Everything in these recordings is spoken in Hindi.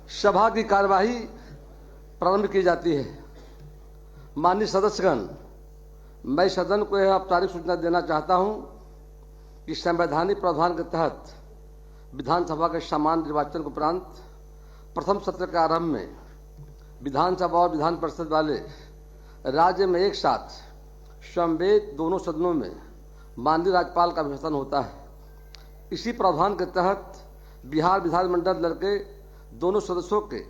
सभा की कार्यवाही प्रारंभ की जाती है। माननीय सदस्यगण, मैं सदन को यह औपचारिक सूचना देना चाहता हूं कि संवैधानिक प्रावधान के तहत विधानसभा के सामान्य निर्वाचन के उपरांत प्रथम सत्र के आरंभ में विधानसभा और विधान परिषद वाले राज्य में एक साथ समवेत दोनों सदनों में माननीय राज्यपाल का अभिभाषण होता है। इसी प्रावधान के तहत बिहार विधानमंडल दल के दोनों सदस्यों के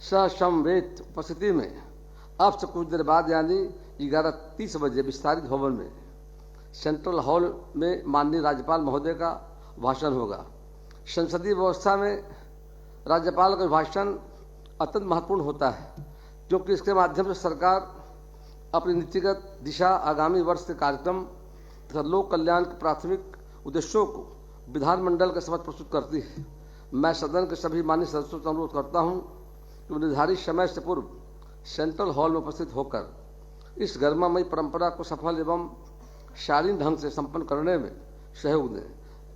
समवेत उपस्थिति में अब से कुछ देर बाद यानी 11:30 बजे विस्तारित भवन में सेंट्रल हॉल में माननीय राज्यपाल महोदय का भाषण होगा। संसदीय व्यवस्था में राज्यपाल का भाषण अत्यंत महत्वपूर्ण होता है, क्योंकि इसके माध्यम से सरकार अपनी नीतिगत दिशा, आगामी वर्ष के कार्यक्रम तथा लोक कल्याण के प्राथमिक उद्देश्यों को विधानमंडल के समक्ष प्रस्तुत करती है। मैं सदन के सभी माननीय सदस्यों से अनुरोध करता हूं कि निर्धारित समय से पूर्व सेंट्रल हॉल में उपस्थित होकर इस गरिमामयी परंपरा को सफल एवं शालीन ढंग से संपन्न करने में सहयोग दें।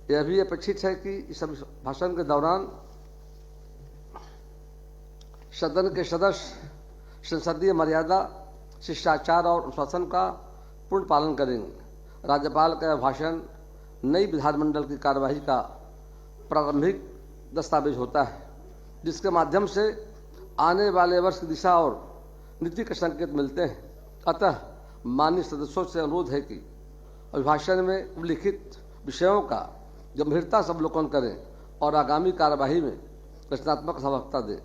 यह भी अपेक्षित है कि इस भाषण के दौरान सदन के सदस्य संसदीय मर्यादा, शिष्टाचार और अनुशासन का पूर्ण पालन करेंगे। राज्यपाल का भाषण नई विधानमंडल की कार्यवाही का प्रारंभिक दस्तावेज होता है, जिसके माध्यम से आने वाले वर्ष की दिशा और नीति के संकेत मिलते हैं। अतः माननीय सदस्यों से अनुरोध है कि अभिभाषण में उल्लिखित विषयों का गंभीरता से अवलोकन करें और आगामी कार्यवाही में रचनात्मक सहभागिता दें।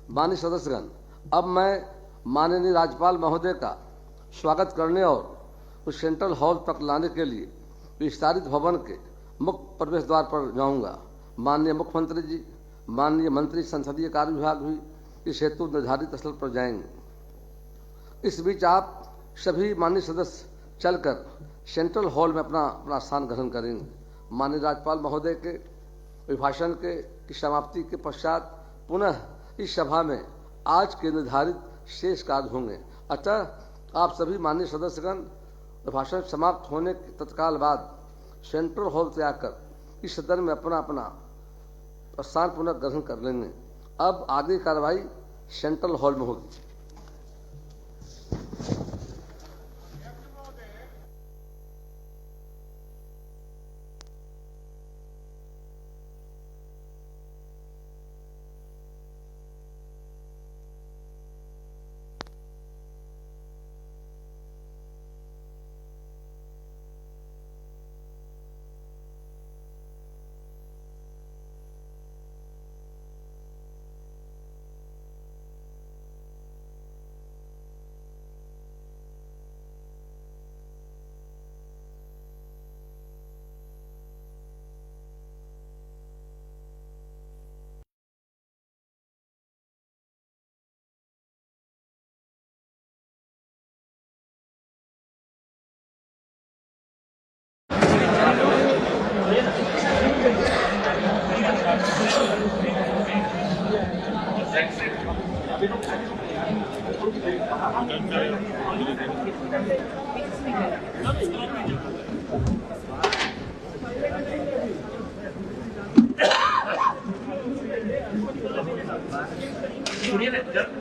माननीय सदस्यगण, अब मैं माननीय राज्यपाल महोदय का स्वागत करने और उस सेंट्रल हॉल तक लाने के लिए विस्तारित भवन के मुख्य प्रवेश द्वार पर जाऊंगा। माननीय मुख्यमंत्री जी, माननीय मंत्री संसदीय कार्य विभाग भी इस हेतु निर्धारित स्थल पर जाएंगे। इस बीच आप सभी माननीय सदस्य चलकर सेंट्रल हॉल में अपना स्थान ग्रहण करेंगे। माननीय राज्यपाल महोदय के अभिभाषण की समाप्ति के पश्चात पुनः इस सभा में आज के निर्धारित शेष कार्य होंगे। अतः आप सभी माननीय सदस्यगण भाषण समाप्त होने के तत्काल बाद सेंट्रल हॉल से आकर इस सदन में अपना स्थान पुनः ग्रहण कर लेंगे। अब आगे कार्रवाई सेंट्रल हॉल में होगी।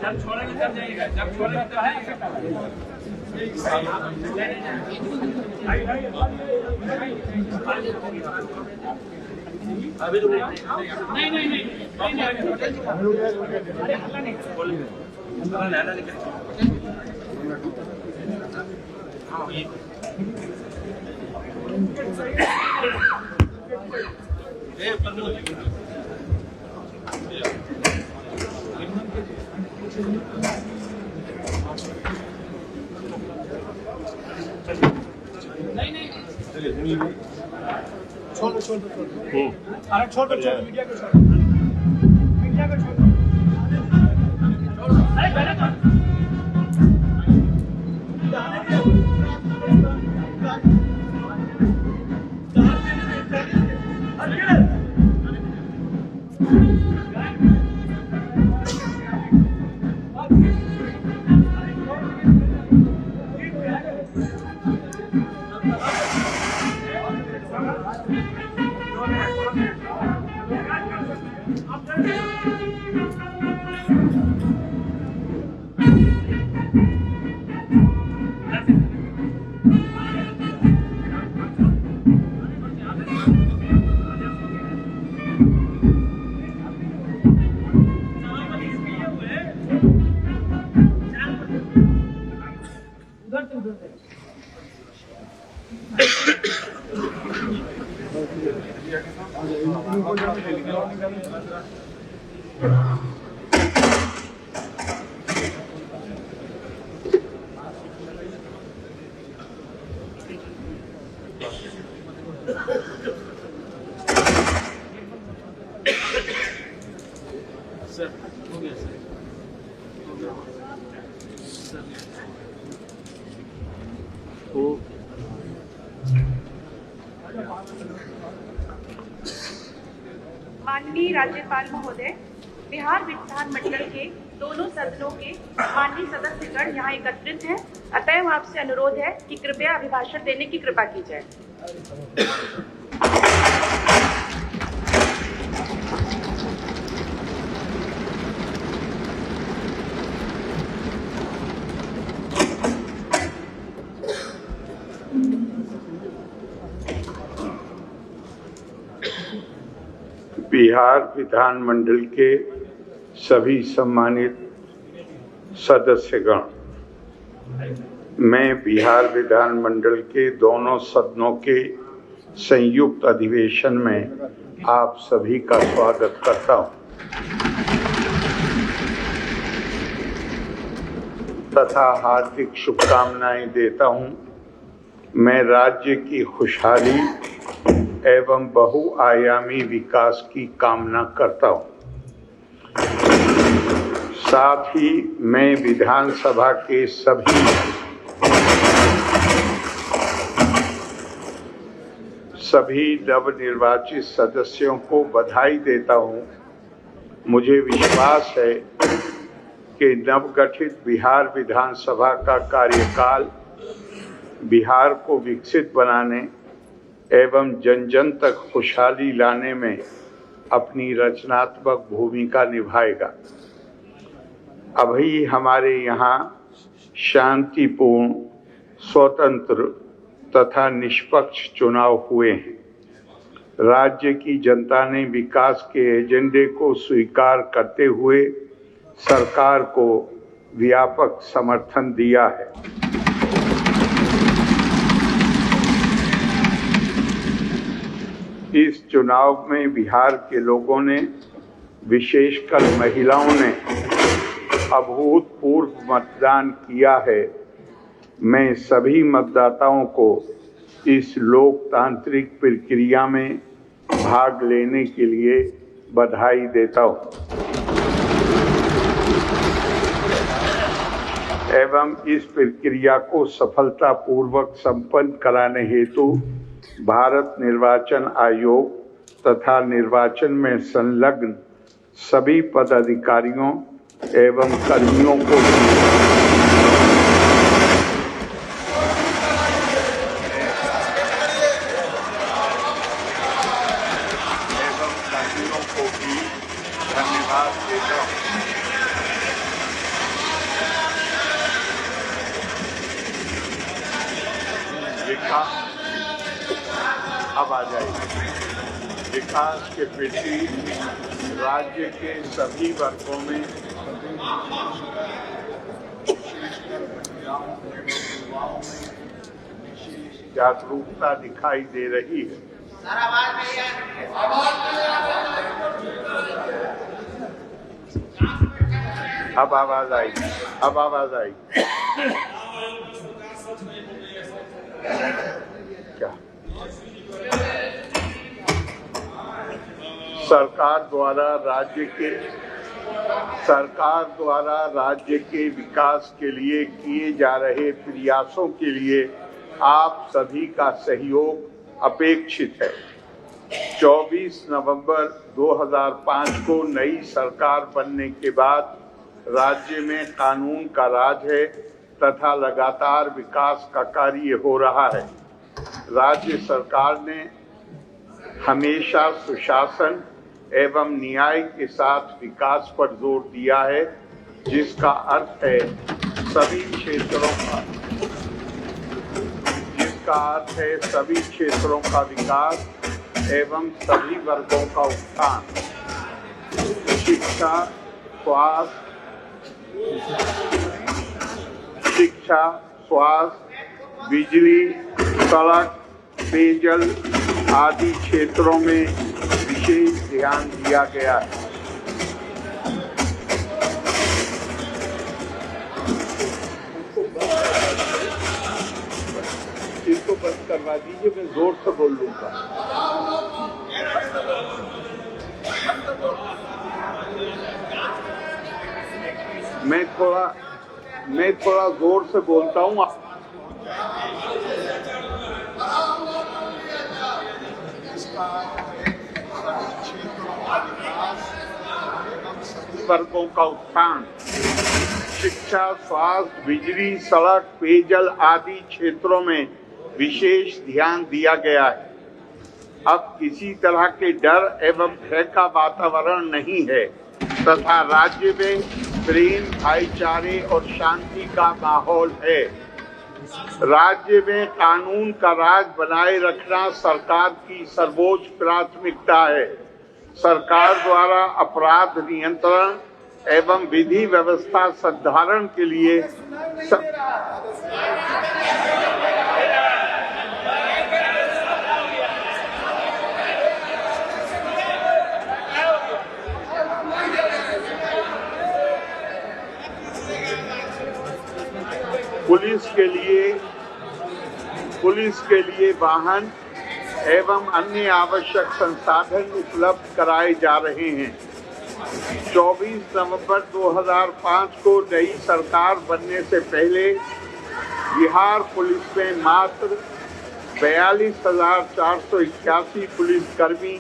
जब छोड़ेंगे तब जाइएगा, जब छोड़ेंगे तब जाइएगा। अभी तो नहीं छोड़ अरे छोड़ मीडिया को छोड़, मीडिया को छोड़। Thank you. माननीय राज्यपाल महोदय, बिहार विधानमंडल के दोनों सदनों के माननीय सदस्यगण यहाँ एकत्रित हैं। अतएव आपसे अनुरोध है कि कृपया अभिभाषण देने की कृपा की जाए। बिहार विधानमंडल के सभी सम्मानित सदस्यगण, मैं बिहार विधानमंडल के दोनों सदनों के संयुक्त अधिवेशन में आप सभी का स्वागत करता हूं तथा हार्दिक शुभकामनाएं देता हूं। मैं राज्य की खुशहाली एवं बहुआयामी विकास की कामना करता हूं। साथ ही मैं विधानसभा के सभी नवनिर्वाचित सदस्यों को बधाई देता हूं। मुझे विश्वास है कि नवगठित बिहार विधानसभा का कार्यकाल बिहार को विकसित बनाने एवं जन जन तक खुशहाली लाने में अपनी रचनात्मक भूमिका निभाएगा। अभी हमारे यहाँ शांतिपूर्ण, स्वतंत्र तथा निष्पक्ष चुनाव हुए हैं। राज्य की जनता ने विकास के एजेंडे को स्वीकार करते हुए सरकार को व्यापक समर्थन दिया है। इस चुनाव में बिहार के लोगों ने, विशेषकर महिलाओं ने अभूतपूर्व मतदान किया है। मैं सभी मतदाताओं को इस लोकतांत्रिक प्रक्रिया में भाग लेने के लिए बधाई देता हूं एवं इस प्रक्रिया को सफलतापूर्वक संपन्न कराने हेतु भारत निर्वाचन आयोग तथा निर्वाचन में संलग्न सभी पदाधिकारियों एवं कर्मियों को भी धन्यवाद देता हूं। अब आ जाएगी। विकास के प्रति राज्य के सभी वर्गों में जागरूकता दिखाई दे रही है। अब आवाज आई। क्या सरकार द्वारा राज्य के विकास के लिए किए जा रहे प्रयासों के लिए आप सभी का सहयोग अपेक्षित है। 24 नवंबर 2005 को नई सरकार बनने के बाद राज्य में कानून का राज है तथा लगातार विकास का कार्य हो रहा है। राज्य सरकार ने हमेशा सुशासन एवं न्याय के साथ विकास पर जोर दिया है, जिसका अर्थ है सभी क्षेत्रों का, जिसका अर्थ है सभी क्षेत्रों का विकास एवं सभी वर्गों का उत्थान। शिक्षा, स्वास्थ्य, बिजली, सड़क, पेयजल आदि क्षेत्रों में विशेष ध्यान दिया गया है। इसको बंद करवा दीजिए, मैं जोर से बोल लूंगा। मैं थोड़ा जोर से बोलता हूँ। वर्गों का उत्थान। शिक्षा, स्वास्थ्य, बिजली, सड़क, पेयजल आदि क्षेत्रों में विशेष ध्यान दिया गया है। अब किसी तरह के डर एवं भय का वातावरण नहीं है तथा राज्य में प्रेम, भाईचारे और शांति का माहौल है। राज्य में कानून का राज बनाए रखना सरकार की सर्वोच्च प्राथमिकता है। सरकार द्वारा अपराध नियंत्रण एवं विधि व्यवस्था संधारण के लिए पुलिस के लिए वाहन एवं अन्य आवश्यक संसाधन उपलब्ध कराए जा रहे हैं। 24 नवंबर 2005 को नई सरकार बनने से पहले बिहार पुलिस में मात्र 42,481 पुलिसकर्मी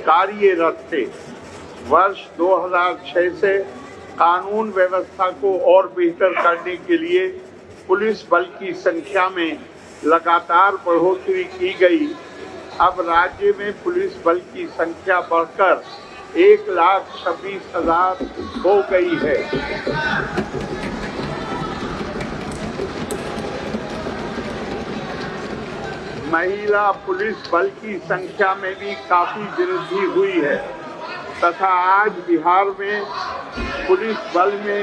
कार्यरत थे। वर्ष 2006 से कानून व्यवस्था को और बेहतर करने के लिए पुलिस बल की संख्या में लगातार बढ़ोतरी की गई। अब राज्य में पुलिस बल की संख्या बढ़कर 1,26,000 हो गई है। महिला पुलिस बल की संख्या में भी काफी वृद्धि हुई है तथा आज बिहार में पुलिस बल में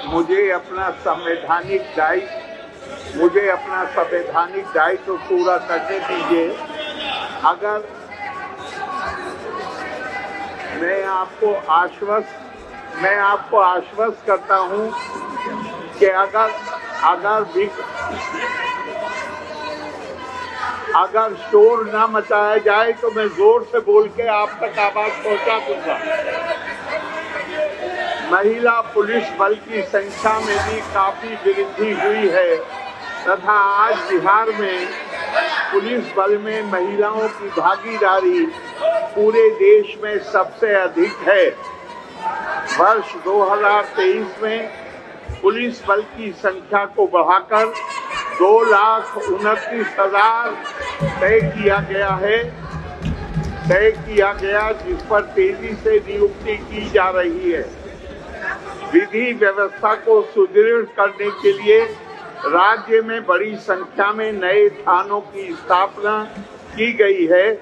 मुझे अपना संवैधानिक दायित्व पूरा करने दीजिए। अगर मैं आपको आश्वस्त करता हूं कि अगर शोर ना मचाया जाए तो मैं जोर से बोल के आप तक आवाज पहुंचा दूंगा। महिला पुलिस बल की संख्या में भी काफी वृद्धि हुई है तथा आज बिहार में पुलिस बल में महिलाओं की भागीदारी पूरे देश में सबसे अधिक है। वर्ष 2023 में पुलिस बल की संख्या को बढ़ाकर 2,29,000 तय किया गया, जिस पर तेजी से नियुक्ति की जा रही है। विधि व्यवस्था को सुदृढ़ करने के लिए राज्य में बड़ी संख्या में नए थानों की स्थापना की गई है।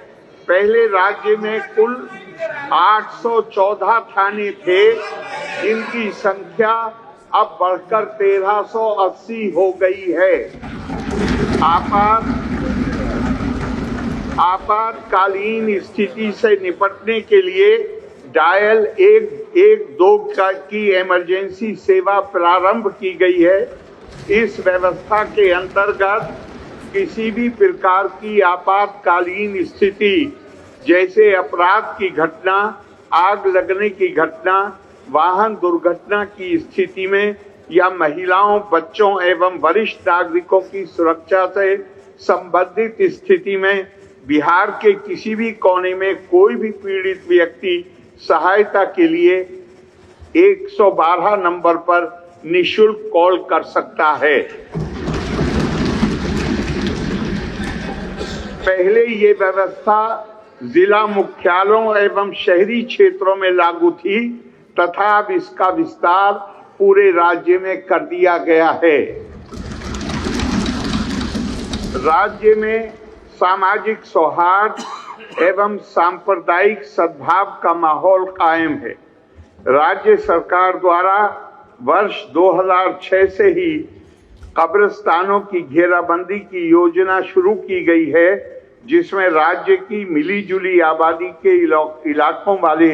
पहले राज्य में कुल 814 थाने थे, इनकी संख्या अब बढ़कर 1380 हो गई है। आपातकालीन स्थिति से निपटने के लिए डायल 112 की इमरजेंसी सेवा प्रारंभ की गई है। इस व्यवस्था के अंतर्गत किसी भी प्रकार की आपातकालीन स्थिति जैसे अपराध की घटना, आग लगने की घटना, वाहन दुर्घटना की स्थिति में या महिलाओं, बच्चों एवं वरिष्ठ नागरिकों की सुरक्षा से संबंधित स्थिति में बिहार के किसी भी कोने में कोई भी पीड़ित व्यक्ति सहायता के लिए 112 नंबर पर निःशुल्क कॉल कर सकता है। पहले ये व्यवस्था जिला मुख्यालयों एवं शहरी क्षेत्रों में लागू थी तथा अब इसका विस्तार पूरे राज्य में कर दिया गया है। राज्य में सामाजिक सौहार्द एवं सांप्रदायिक सद्भाव का माहौल कायम है। राज्य सरकार द्वारा वर्ष 2006 से ही कब्रिस्तानों की घेराबंदी की योजना शुरू की गई है, जिसमें राज्य की मिलीजुली आबादी के इलाकों वाले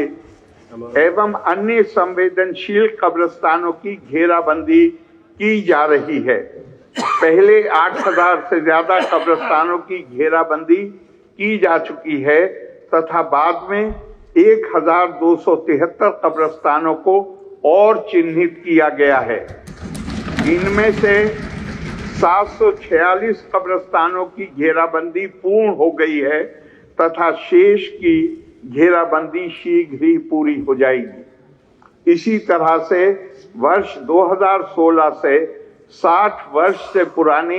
एवं अन्य संवेदनशील कब्रिस्तानों की घेराबंदी की जा रही है। पहले 8000 से ज्यादा कब्रिस्तानों की घेराबंदी की जा चुकी है तथा बाद में 1273 कब्रिस्तानों को और चिन्हित किया गया है। इनमें से 746 कब्रिस्तानों की घेराबंदी पूर्ण हो गई है तथा शेष की घेराबंदी शीघ्र ही पूरी हो जाएगी। इसी तरह से वर्ष 2016 से 60 वर्ष से पुराने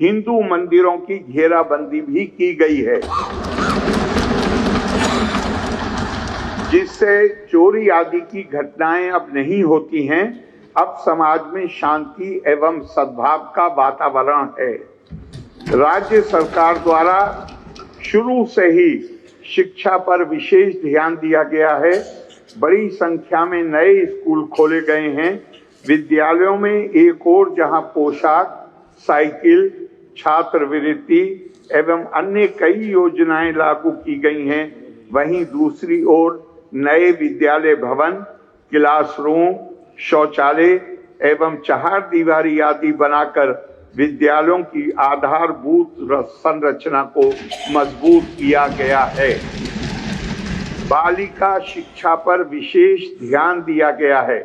हिंदू मंदिरों की घेराबंदी भी की गई है, जिससे चोरी आदि की घटनाएं अब नहीं होती हैं। अब समाज में शांति एवं सद्भाव का वातावरण है। राज्य सरकार द्वारा शुरू से ही शिक्षा पर विशेष ध्यान दिया गया है। बड़ी संख्या में नए स्कूल खोले गए हैं। विद्यालयों में एक ओर जहां पोशाक, साइकिल, छात्रवृत्ति एवं अन्य कई योजनाएं लागू की गई हैं, वहीं दूसरी ओर नए विद्यालय भवन, क्लासरूम, शौचालय एवं चहारदीवारी आदि बनाकर विद्यालयों की आधारभूत संरचना को मजबूत किया गया है। बालिका शिक्षा पर विशेष ध्यान दिया गया है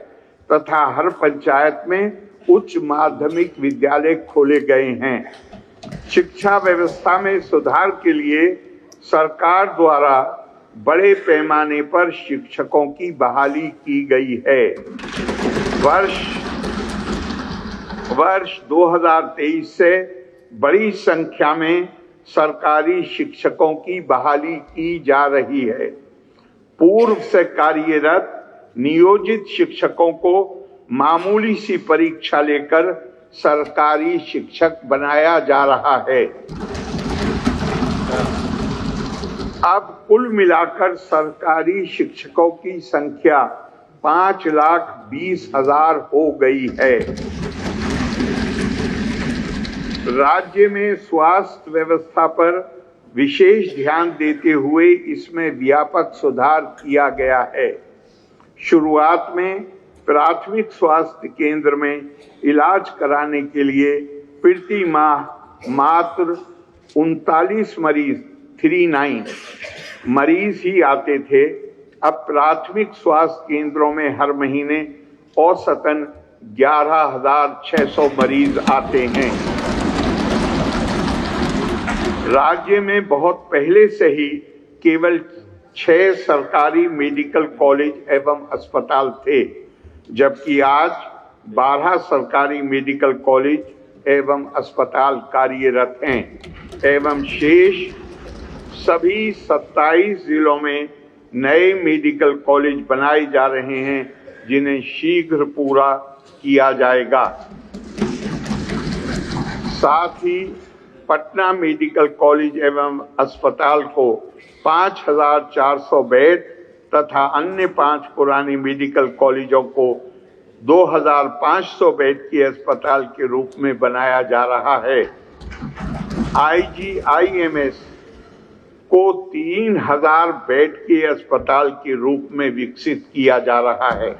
तथा हर पंचायत में उच्च माध्यमिक विद्यालय खोले गए हैं। शिक्षा व्यवस्था में सुधार के लिए सरकार द्वारा बड़े पैमाने पर शिक्षकों की बहाली की गई है। वर्ष 2023 से बड़ी संख्या में सरकारी शिक्षकों की बहाली की जा रही है। पूर्व से कार्यरत नियोजित शिक्षकों को मामूली सी परीक्षा लेकर सरकारी शिक्षक बनाया जा रहा है। अब कुल मिलाकर सरकारी शिक्षकों की संख्या 5,20,000 हो गई है। राज्य में स्वास्थ्य व्यवस्था पर विशेष ध्यान देते हुए इसमें व्यापक सुधार किया गया है। शुरुआत में प्राथमिक स्वास्थ्य केंद्र में इलाज कराने के लिए प्रति माह मात्र 39 मरीज ही आते थे। अब प्राथमिक स्वास्थ्य केंद्रों में हर महीने औसतन 11,600 मरीज आते हैं। राज्य में बहुत पहले से ही केवल 6 सरकारी मेडिकल कॉलेज एवं अस्पताल थे, जबकि आज 12 सरकारी मेडिकल कॉलेज एवं अस्पताल कार्यरत हैं एवं शेष सभी 27 जिलों में नए मेडिकल कॉलेज बनाए जा रहे हैं, जिन्हें शीघ्र पूरा किया जाएगा। साथ ही पटना मेडिकल कॉलेज एवं अस्पताल को 5,400 बेड तथा अन्य 5 पुराने मेडिकल कॉलेजों को 2,500 बेड के अस्पताल के रूप में बनाया जा रहा है। IGIMS को 3,000 बेड के अस्पताल के रूप में विकसित किया जा रहा है।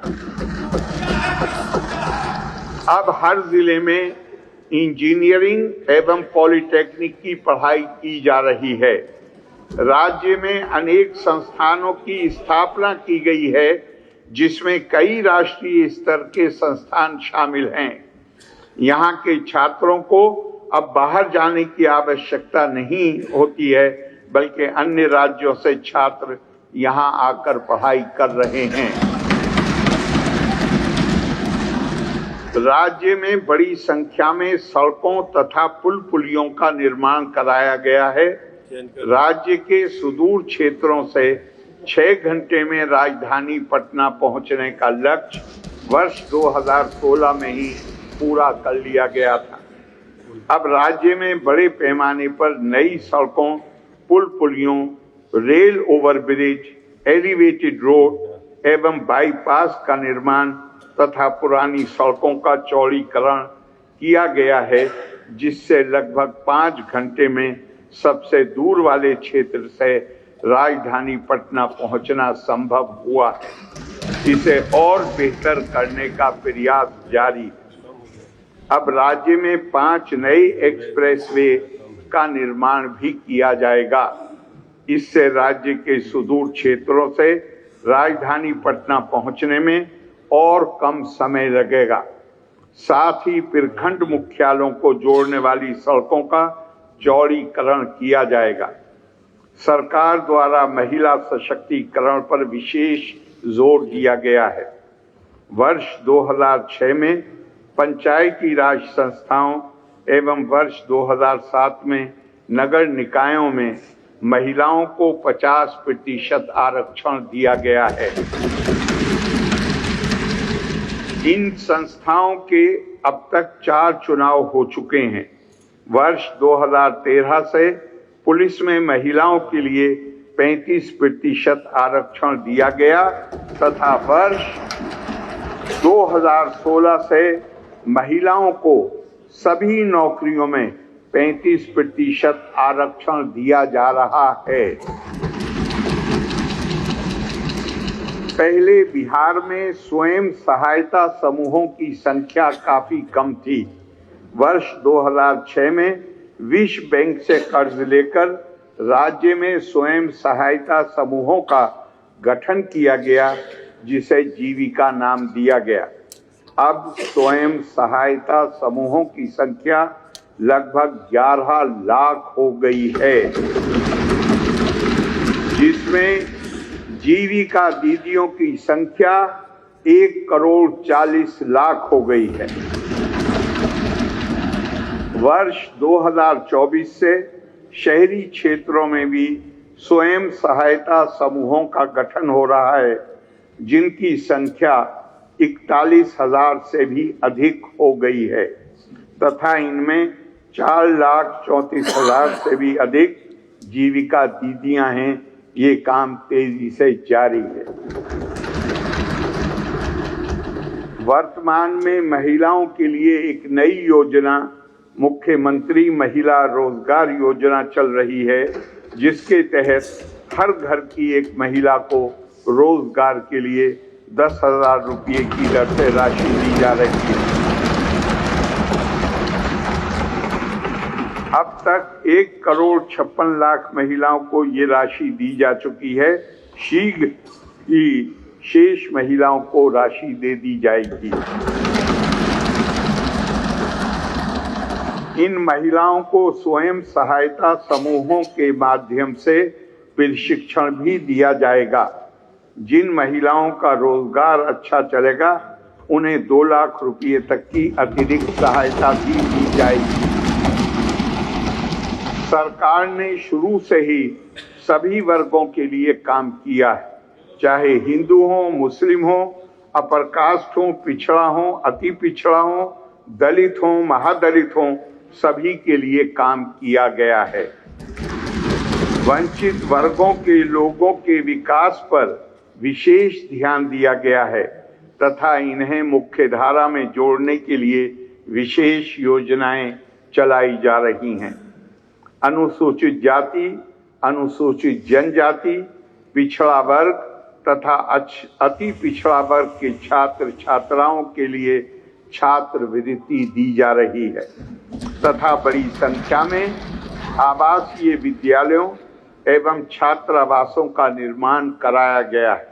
अब हर जिले में इंजीनियरिंग एवं पॉलिटेक्निक की पढ़ाई की जा रही है। राज्य में अनेक संस्थानों की स्थापना की गई है, जिसमें कई राष्ट्रीय स्तर के संस्थान शामिल हैं। यहाँ के छात्रों को अब बाहर जाने की आवश्यकता नहीं होती है, बल्कि अन्य राज्यों से छात्र यहाँ आकर पढ़ाई कर रहे हैं। राज्य में बड़ी संख्या में सड़कों तथा पुल पुलियों का निर्माण कराया गया है। राज्य के सुदूर क्षेत्रों से 6 घंटे में राजधानी पटना पहुंचने का लक्ष्य वर्ष 2016 में ही पूरा कर लिया गया था। अब राज्य में बड़े पैमाने पर नई सड़कों, पुल पुलियों, रेल ओवरब्रिज, एलिवेटेड रोड एवं बाईपास का निर्माण तथा पुरानी सड़कों का चौड़ीकरण किया गया है, जिससे लगभग 5 घंटे में सबसे दूर वाले क्षेत्र से राजधानी पटना पहुंचना संभव हुआ है। इसे और बेहतर करने का प्रयास जारी है। अब राज्य में 5 नए एक्सप्रेसवे का निर्माण भी किया जाएगा। इससे राज्य के सुदूर क्षेत्रों से राजधानी पटना पहुंचने में और कम समय लगेगा। साथ ही प्रखंड मुख्यालयों को जोड़ने वाली सड़कों का चौड़ीकरण किया जाएगा। सरकार द्वारा महिला सशक्तिकरण पर विशेष जोर दिया गया है। वर्ष 2006 में पंचायती राज संस्थाओं एवं वर्ष 2007 में नगर निकायों में महिलाओं को 50% आरक्षण दिया गया है। इन संस्थाओं के अब तक 4 चुनाव हो चुके हैं। वर्ष 2013 से पुलिस में महिलाओं के लिए 35% आरक्षण दिया गया तथा वर्ष 2016 से महिलाओं को सभी नौकरियों में 35% आरक्षण दिया जा रहा है। पहले बिहार में स्वयं सहायता समूहों की संख्या काफी कम थी। वर्ष 2006 में विश्व बैंक से कर्ज लेकर राज्य में स्वयं सहायता समूहों का गठन किया गया, जिसे जीविका नाम दिया गया। अब स्वयं सहायता समूहों की संख्या लगभग 11 लाख हो गई है, जिसमें जीविका दीदियों की संख्या 1,40,00,000 हो गई है। वर्ष 2024 से शहरी क्षेत्रों में भी स्वयं सहायता समूहों का गठन हो रहा है, जिनकी संख्या 41,000 से भी अधिक हो गई है तथा इनमें 4,34,000 से भी अधिक जीविका दीदियां हैं। ये काम तेजी से जारी है। वर्तमान में महिलाओं के लिए एक नई योजना मुख्यमंत्री महिला रोजगार योजना चल रही है, जिसके तहत हर घर की एक महिला को रोजगार के लिए 10,000 रुपये की दर से राशि दी जा रही है। अब तक 1,56,00,000 महिलाओं को ये राशि दी जा चुकी है। शीघ्र ही शेष महिलाओं को राशि दे दी जाएगी। इन महिलाओं को स्वयं सहायता समूहों के माध्यम से प्रशिक्षण भी दिया जाएगा। जिन महिलाओं का रोजगार अच्छा चलेगा, उन्हें 2 लाख रुपये तक की अतिरिक्त सहायता भी दी जाएगी। सरकार ने शुरू से ही सभी वर्गों के लिए काम किया है, चाहे हिंदू हो, मुस्लिम हो, अपर कास्ट हो, पिछड़ा हो, अति पिछड़ा हो, दलित हो, महादलित हो, सभी के लिए काम किया गया है। वंचित वर्गों के लोगों के विकास पर विशेष ध्यान दिया गया है तथा इन्हें मुख्य धारा में जोड़ने के लिए विशेष योजनाएं चलाई जा रही हैं। अनुसूचित जाति, अनुसूचित जनजाति, पिछड़ा वर्ग तथा अति पिछड़ा वर्ग के छात्र छात्राओं के लिए छात्रवृत्ति दी जा रही है तथा बड़ी संख्या में आवासीय विद्यालयों एवं छात्रावासों का निर्माण कराया गया है।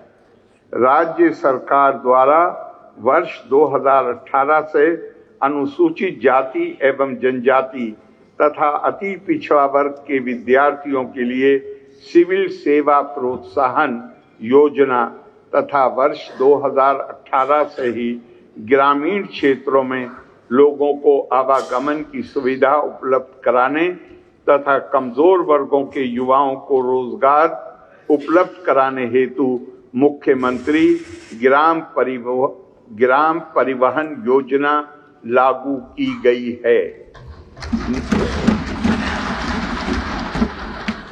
राज्य सरकार द्वारा वर्ष 2018 से अनुसूचित जाति एवं जनजाति तथा अति पिछड़ा वर्ग के विद्यार्थियों के लिए सिविल सेवा प्रोत्साहन योजना तथा वर्ष 2018 से ही ग्रामीण क्षेत्रों में लोगों को आवागमन की सुविधा उपलब्ध कराने तथा कमजोर वर्गों के युवाओं को रोजगार उपलब्ध कराने हेतु मुख्यमंत्री ग्राम परिवहन योजना लागू की गई है।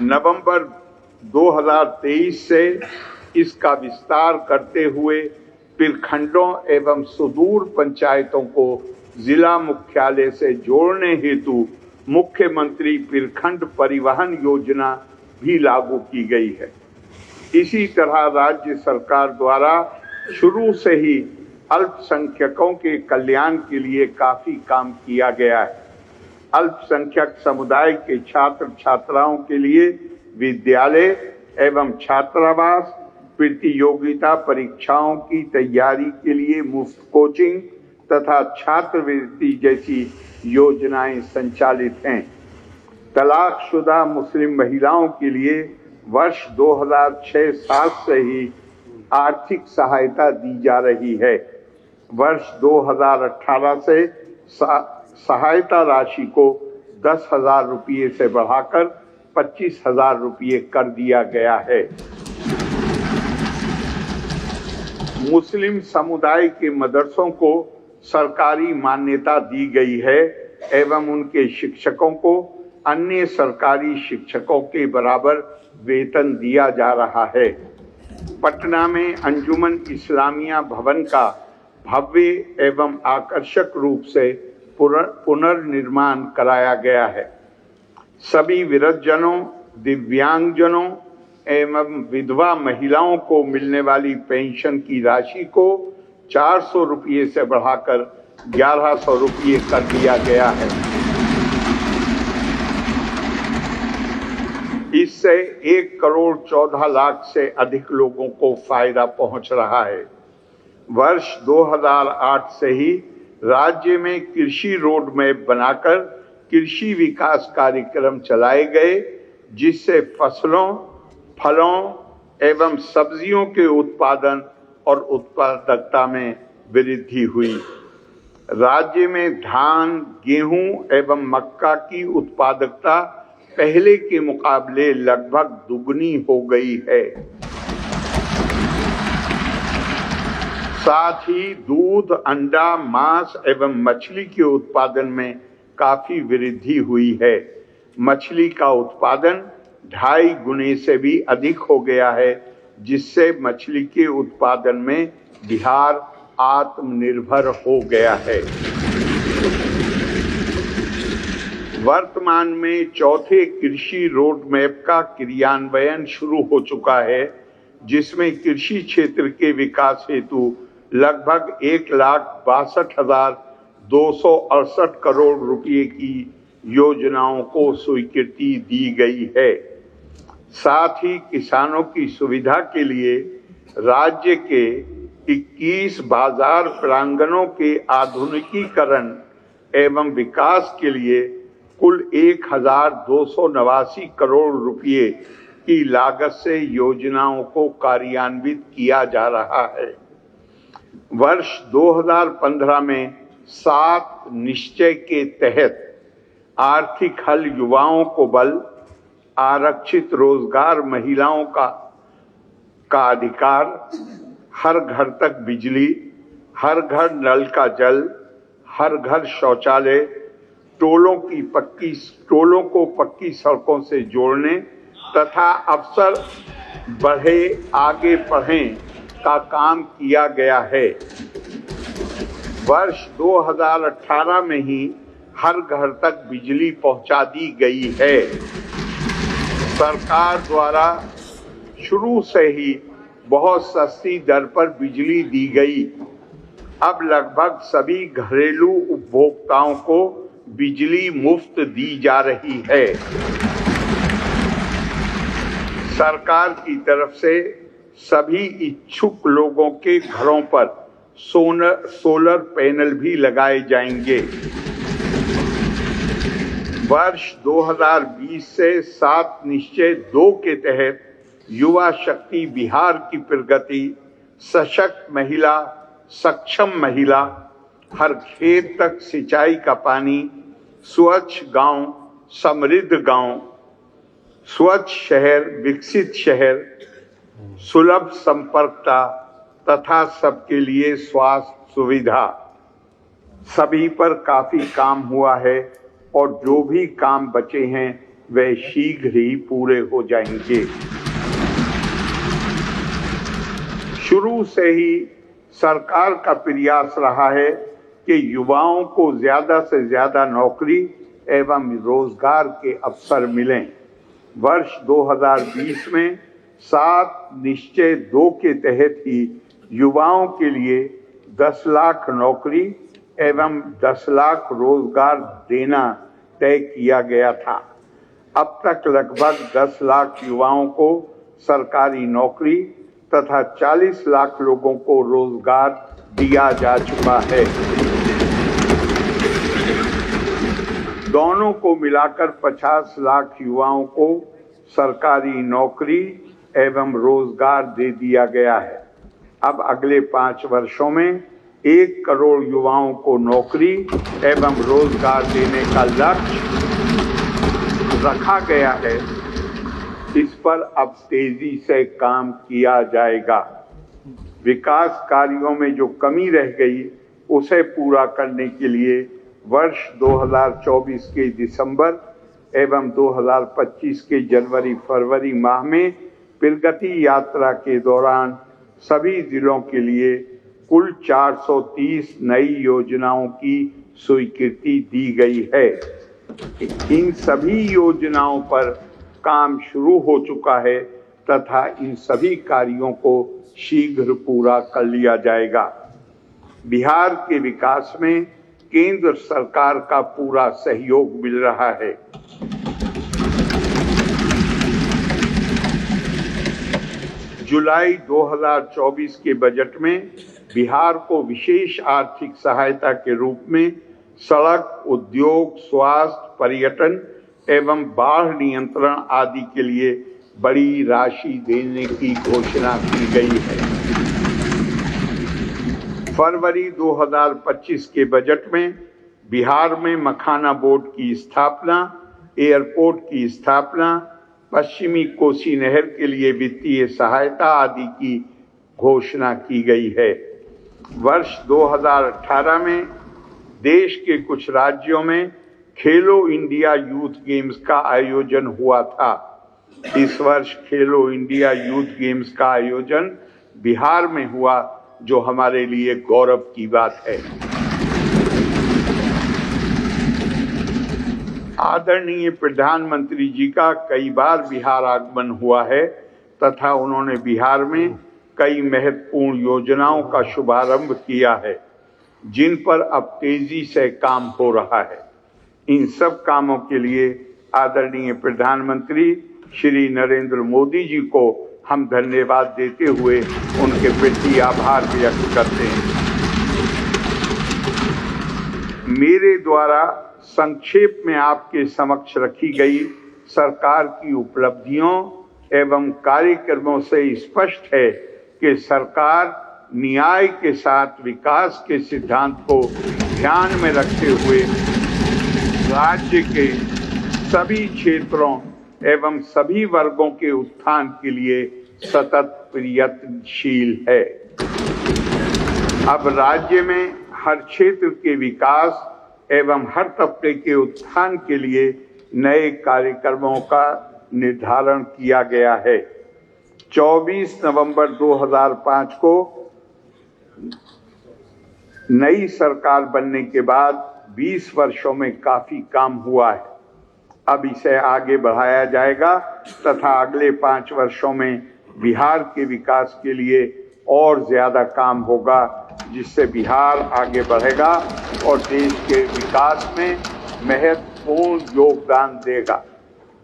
नवंबर 2023 से इसका विस्तार करते हुए प्रखंडों एवं सुदूर पंचायतों को जिला मुख्यालय से जोड़ने हेतु मुख्यमंत्री प्रखंड परिवहन योजना भी लागू की गई है। इसी तरह राज्य सरकार द्वारा शुरू से ही अल्पसंख्यकों के कल्याण के लिए काफी काम किया गया है। अल्पसंख्यक समुदाय के छात्र छात्राओं के लिए विद्यालय एवं छात्रावास, प्रतियोगिता परीक्षाओं की तैयारी के लिए मुफ्त कोचिंग तथा छात्रवृत्ति जैसी योजनाएं संचालित हैं। तलाकशुदा मुस्लिम महिलाओं के लिए वर्ष 2006-7 से ही आर्थिक सहायता दी जा रही है। वर्ष 2018 से सहायता राशि को 10,000 रुपये से बढ़ाकर 25,000 रुपये कर दिया गया है। मुस्लिम समुदाय के मदरसों को सरकारी मान्यता दी गई है एवं उनके शिक्षकों को अन्य सरकारी शिक्षकों के बराबर वेतन दिया जा रहा है। पटना में अंजुमन इस्लामिया भवन का भव्य एवं आकर्षक रूप से पुनर्निर्माण कराया गया है। सभी वृद्धजनों, दिव्यांगजनों एवं विधवा महिलाओं को मिलने वाली पेंशन की राशि को 400 रुपये से बढ़ाकर 1100 रुपये कर दिया गया है। इससे 1 करोड़ 14 लाख से अधिक लोगों को फायदा पहुंच रहा है। वर्ष 2008 से ही राज्य में कृषि रोड मैप बनाकर कृषि विकास कार्यक्रम चलाए गए, जिससे फसलों, फलों एवं सब्जियों के उत्पादन और उत्पादकता में वृद्धि हुई। राज्य में धान, गेहूं एवं मक्का की उत्पादकता पहले के मुकाबले लगभग दुगनी हो गई है। साथ ही दूध, अंडा, मांस एवं मछली के उत्पादन में काफी वृद्धि हुई है। मछली का उत्पादन 2.5 गुने से भी अधिक हो गया है, जिससे मछली के उत्पादन में बिहार आत्मनिर्भर हो गया है। वर्तमान में चौथे कृषि रोड मैप का क्रियान्वयन शुरू हो चुका है, जिसमें कृषि क्षेत्र के विकास हेतु लगभग 1,62,268 करोड़ रुपए की योजनाओं को स्वीकृति दी गई है। साथ ही किसानों की सुविधा के लिए राज्य के 21 बाजार प्रांगणों के आधुनिकीकरण एवं विकास के लिए कुल 1,289 करोड़ रुपए की लागत से योजनाओं को कार्यान्वित किया जा रहा है। वर्ष 2015 में 7 निश्चय के तहत आर्थिक हल, युवाओं को बल, आरक्षित रोजगार, महिलाओं का अधिकार, हर घर तक बिजली, हर घर नल का जल, हर घर शौचालय, टोलों को पक्की सड़कों से जोड़ने तथा अवसर बढ़े आगे बढ़ें का काम किया गया है। वर्ष 2018 में ही हर घर तक बिजली पहुंचा दी गई है। सरकार द्वारा शुरू से ही बहुत सस्ती दर पर बिजली दी गई। अब लगभग सभी घरेलू उपभोक्ताओं को बिजली मुफ्त दी जा रही है। सरकार की तरफ से सभी इच्छुक लोगों के घरों पर सोलर पैनल भी लगाए जाएंगे। वर्ष 2020 से 7 निश्चय 2 के तहत युवा शक्ति बिहार की प्रगति, सशक्त महिला, सक्षम महिला, हर खेत तक सिंचाई का पानी, स्वच्छ गांव, समृद्ध गांव, स्वच्छ शहर, विकसित शहर, सुलभ संपर्कता तथा सबके लिए स्वास्थ्य सुविधा, सभी पर काफी काम हुआ है और जो भी काम बचे हैं वे शीघ्र ही पूरे हो जाएंगे। शुरू से ही सरकार का प्रयास रहा है कि युवाओं को ज्यादा से ज्यादा नौकरी एवं रोजगार के अवसर मिलें। वर्ष 2020 में 7 निश्चय 2 के तहत ही युवाओं के लिए 10 लाख नौकरी एवं 10 लाख रोजगार देना तय किया गया था। अब तक लगभग 10 लाख युवाओं को सरकारी नौकरी तथा 40 लाख लोगों को रोजगार दिया जा चुका है। दोनों को मिलाकर 50 लाख युवाओं को सरकारी नौकरी एवं रोजगार दे दिया गया है। अब अगले 5 वर्षों में 1 करोड़ युवाओं को नौकरी एवं रोजगार देने का लक्ष्य रखा गया है। इस पर अब तेजी से काम किया जाएगा। विकास कार्यों में जो कमी रह गई उसे पूरा करने के लिए वर्ष 2024 के दिसंबर एवं 2025 के जनवरी-फरवरी माह में प्रगति यात्रा के दौरान सभी जिलों के लिए कुल 430 नई योजनाओं की स्वीकृति दी गई है। इन सभी योजनाओं पर काम शुरू हो चुका है तथा इन सभी कार्यों को शीघ्र पूरा कर लिया जाएगा। बिहार के विकास में केंद्र सरकार का पूरा सहयोग मिल रहा है। जुलाई 2024 के बजट में बिहार को विशेष आर्थिक सहायता के रूप में सड़क, उद्योग, स्वास्थ्य, पर्यटन एवं बाढ़ नियंत्रण आदि के लिए बड़ी राशि देने की घोषणा की गई है। फरवरी 2025 के बजट में बिहार में मखाना बोर्ड की स्थापना, एयरपोर्ट की स्थापना, पश्चिमी कोसी नहर के लिए वित्तीय सहायता आदि की घोषणा की गई है। वर्ष 2018 में देश के कुछ राज्यों में खेलो इंडिया यूथ गेम्स का आयोजन हुआ था। इस वर्ष खेलो इंडिया यूथ गेम्स का आयोजन बिहार में हुआ, जो हमारे लिए गौरव की बात है। आदरणीय प्रधानमंत्री जी का कई बार बिहार आगमन हुआ है तथा उन्होंने बिहार में कई महत्वपूर्ण योजनाओं का शुभारंभ किया है, जिन पर अब तेजी से काम हो रहा है। इन सब कामों के लिए आदरणीय प्रधानमंत्री श्री नरेंद्र मोदी जी को हम धन्यवाद देते हुए उनके प्रति आभार व्यक्त करते हैं। मेरे द्वारा संक्षेप में आपके समक्ष रखी गई सरकार की उपलब्धियों एवं कार्यक्रमों से स्पष्ट है कि सरकार न्याय के साथ विकास के सिद्धांत को ध्यान में रखते हुए राज्य के सभी क्षेत्रों एवं सभी वर्गों के उत्थान के लिए सतत प्रयत्नशील है। अब राज्य में हर क्षेत्र के विकास एवं हर तबके के उत्थान के लिए नए कार्यक्रमों का निर्धारण किया गया है। 24 नवंबर 2005 को नई सरकार बनने के बाद 20 वर्षों में काफी काम हुआ है। अब इसे आगे बढ़ाया जाएगा तथा अगले 5 वर्षों में बिहार के विकास के लिए और ज्यादा काम होगा, जिससे बिहार आगे बढ़ेगा और देश के विकास में महत्वपूर्ण योगदान देगा।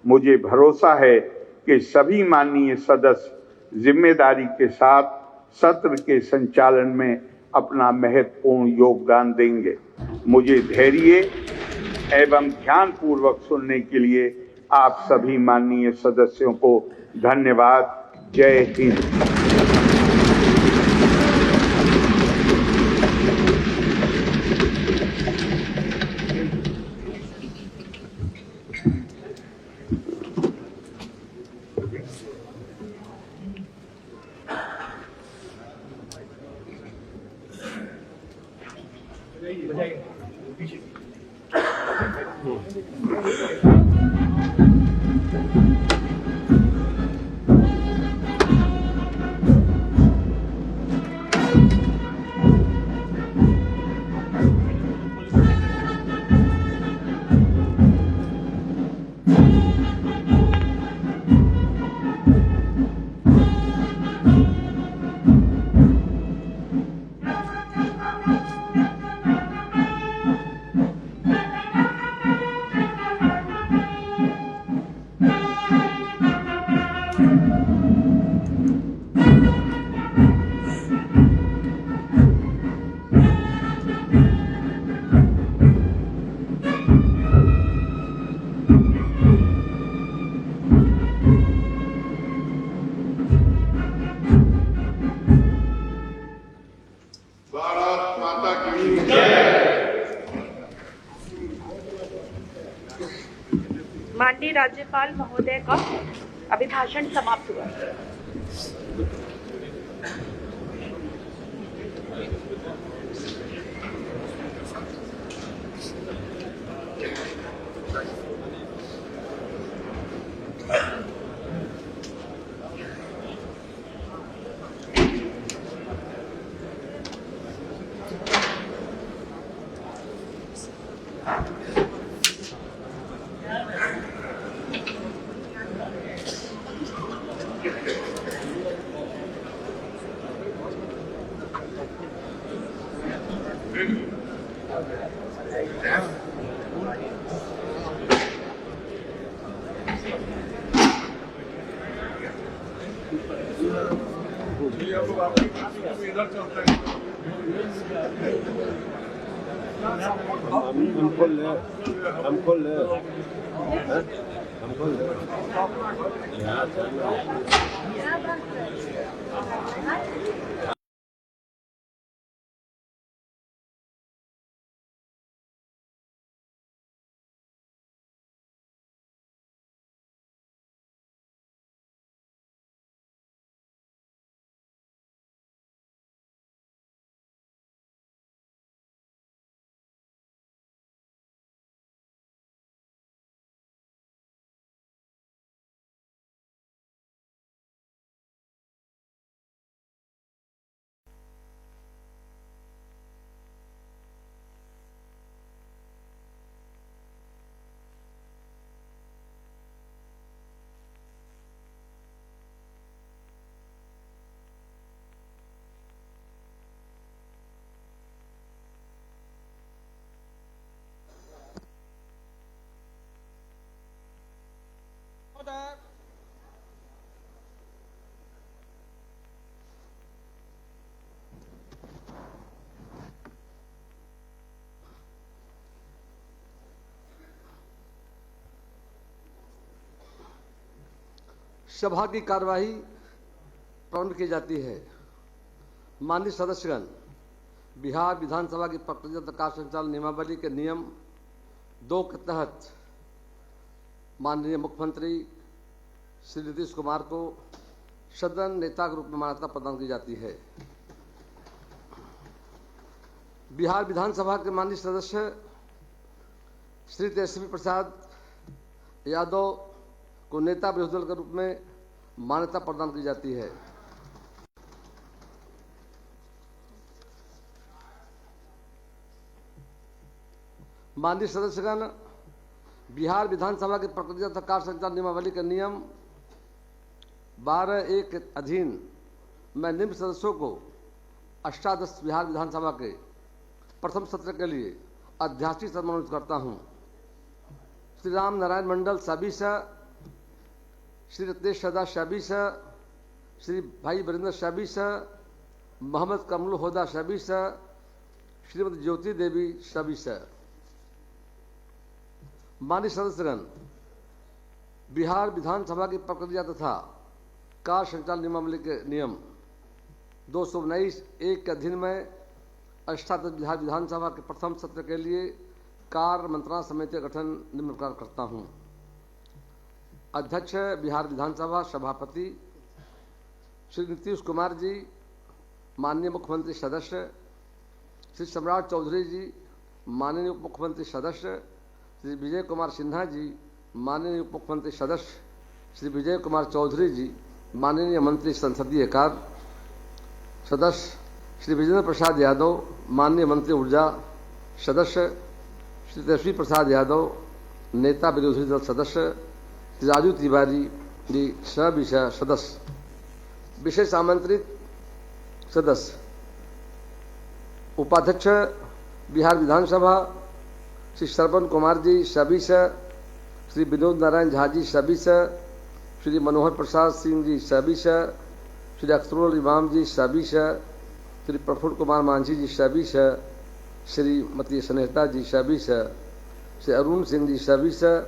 मुझे भरोसा है कि सभी माननीय सदस्य जिम्मेदारी के साथ सत्र के संचालन में अपना महत्वपूर्ण योगदान देंगे। मुझे धैर्य एवं ध्यानपूर्वक सुनने के लिए आप सभी माननीय सदस्यों को धन्यवाद। जय हिंद। बजाइए पीछे। भारत माता की जय। माननीय राज्यपाल महोदय का अभिभाषण समाप्त हुआ। इधर चलते हैं। हमको ले सभा की कार्यवाही प्रारंभ की जाती है। माननीय सदस्यगण, बिहार विधानसभा की प्रक्रिया कार्य संचालन नियमावली के नियम 2 के तहत माननीय मुख्यमंत्री श्री नीतीश कुमार को सदन नेता के रूप में मान्यता प्रदान की जाती है। बिहार विधानसभा के माननीय सदस्य श्री तेजस्वी प्रसाद यादव को नेता विरोधी दल के रूप में मान्यता प्रदान की जाती है। माननीय सदस्यगण, बिहार विधानसभा की प्रक्रिया तथा कार्य संचालन नियमावली के नियम 12(1) के अधीन मैं निम्न सदस्यों को अष्टादश बिहार विधानसभा के प्रथम सत्र के लिए अध्यासी से मनोनीत करता हूं। श्री राम नारायण मंडल सबीसा, श्री रत्नेश सदा शबीसा, श्री भाई वरिंदर शबीसा, मोहम्मद कमल होदा शबीसा, श्रीमती ज्योति देवी शबीसा। माननीय सदस्यगण, बिहार विधानसभा की प्रक्रिया तथा कार्य संचालन नियमावली के नियम 219(1) के अधीन में अष्टादश बिहार विधानसभा के प्रथम सत्र के लिए कार्य मंत्रणा समिति का गठन निम्न प्रकार करता हूं। अध्यक्ष बिहार विधानसभा सभापति श्री नीतीश कुमार जी, माननीय मुख्यमंत्री सदस्य श्री सम्राट चौधरी जी माननीय उप मुख्यमंत्री सदस्य, श्री विजय कुमार सिन्हा जी माननीय उप मुख्यमंत्री सदस्य, श्री विजय कुमार चौधरी जी माननीय मंत्री संसदीय कार्य सदस्य, श्री विजेंद्र प्रसाद यादव माननीय मंत्री ऊर्जा सदस्य, श्री तेजस्वी प्रसाद यादव नेता विरोधी दल सदस्य, श्री राजू तिवारी जी सविषय सदस्य। विशेष आमंत्रित सदस्य उपाध्यक्ष बिहार विधानसभा श्री श्रवण कुमार जी सविषय, श्री विनोद नारायण झा जी सविषय, श्री मनोहर प्रसाद सिंह जी सविषय, श्री अख्तरुल इमाम जी सविषय, श्री प्रफुल्ल कुमार मांझी जी सविषय, श्रीमती स्नेहता जी सविषय, श्री अरुण सिंह जी सविषय,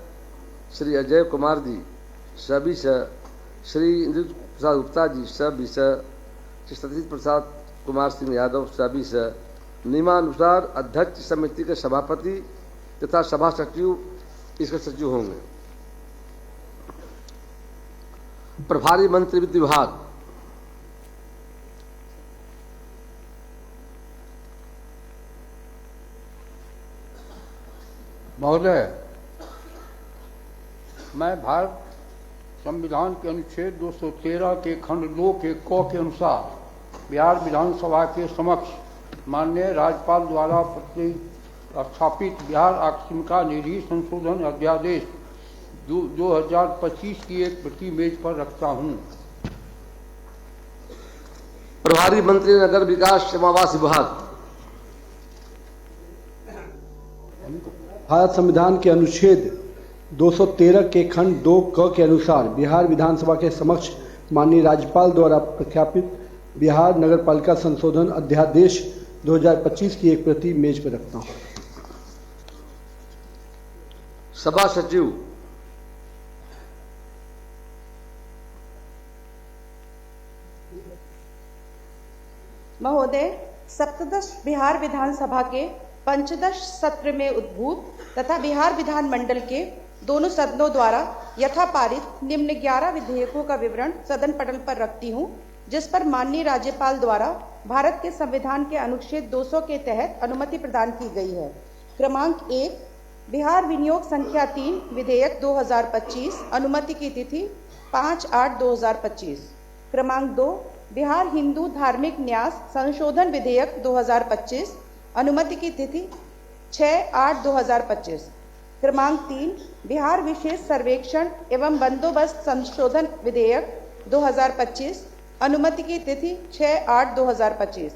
श्री अजय कुमार जी सविषय, श्री इंद्रजीत प्रसाद गुप्ता जी सविषय, श्री सतीश प्रसाद कुमार सिंह यादव सविषय। नियमानुसार अध्यक्ष समिति के सभापति तथा सभा सचिव इसके सचिव होंगे। प्रभारी मंत्री वित्त विभाग महोदय, मैं भारत संविधान के अनुच्छेद 213 के खंड 2 के क के अनुसार बिहार विधानसभा के समक्ष माननीय राज्यपाल द्वारा प्रतिस्थापित बिहार आकस्मिका निधि संशोधन अध्यादेश 2025 की एक प्रति मेज पर रखता हूं। प्रभारी मंत्री नगर विकास एवं आवास विभाग भारत संविधान के अनुच्छेद 213 के खंड 2 क के अनुसार बिहार विधानसभा के समक्ष माननीय राज्यपाल द्वारा प्रख्यापित बिहार नगरपालिका संशोधन अध्यादेश 2025 की एक प्रति मेज पर रखता हूं। सभा सचिव महोदय, सप्तदश बिहार विधानसभा के पंचदश सत्र में उद्भूत तथा बिहार विधानमंडल के दोनों सदनों द्वारा यथापारित निम्न 11 विधेयकों का विवरण सदन पटल पर रखती हूं, जिस पर माननीय राज्यपाल द्वारा भारत के संविधान के अनुच्छेद 200 के तहत अनुमति प्रदान की गई है। क्रमांक 1, बिहार विनियोग संख्या 3 विधेयक 2025, अनुमति की तिथि 5/8/2025। क्रमांक 2, बिहार हिंदू धार्मिक न्यास संशोधन विधेयक 2025, अनुमति की तिथि 6/8/2025। क्रमांक 3, बिहार विशेष सर्वेक्षण एवं बंदोबस्त संशोधन विधेयक 2025, अनुमति की तिथि 6/8/2025।